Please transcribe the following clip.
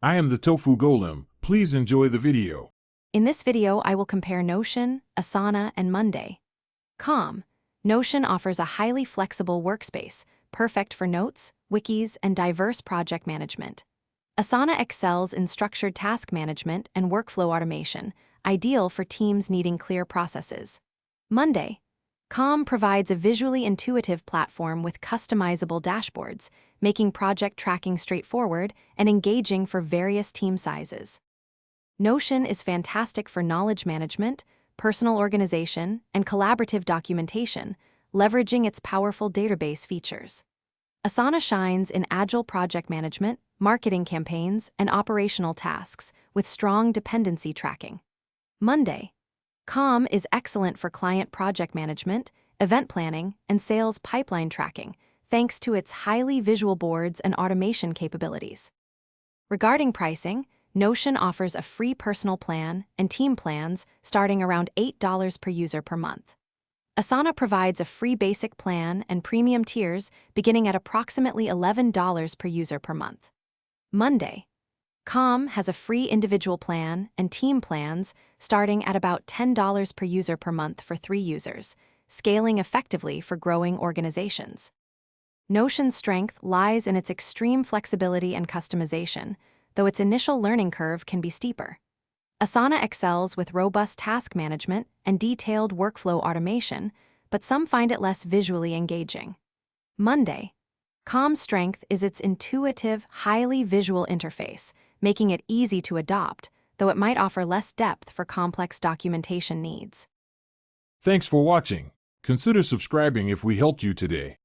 I am the Tofu Golem. Please enjoy the video. In this video, I will compare Notion, Asana, and Monday. Notion offers a highly flexible workspace, perfect for notes, wikis, and diverse project management. Asana excels in structured task management and workflow automation, ideal for teams needing clear processes. Monday. Provides a visually intuitive platform with customizable dashboards, making project tracking straightforward and engaging for various team sizes. Notion is fantastic for knowledge management, personal organization, and collaborative documentation, leveraging its powerful database features. Asana shines in agile project management, marketing campaigns, and operational tasks with strong dependency tracking. Monday. is excellent for client project management, event planning, and sales pipeline tracking, thanks to its highly visual boards and automation capabilities. Regarding pricing, Notion offers a free personal plan and team plans starting around $8 per user per month. Asana provides a free basic plan and premium tiers beginning at approximately $11 per user per month. Monday. has a free individual plan and team plans starting at about $10 per user per month for 3 users, scaling effectively for growing organizations. Notion's strength lies in its extreme flexibility and customization, though its initial learning curve can be steeper. Asana excels with robust task management and detailed workflow automation, but some find it less visually engaging. Monday. strength is its intuitive, highly visual interface, making it easy to adopt, though it might offer less depth for complex documentation needs. Thanks for watching. Consider subscribing if we helped you today.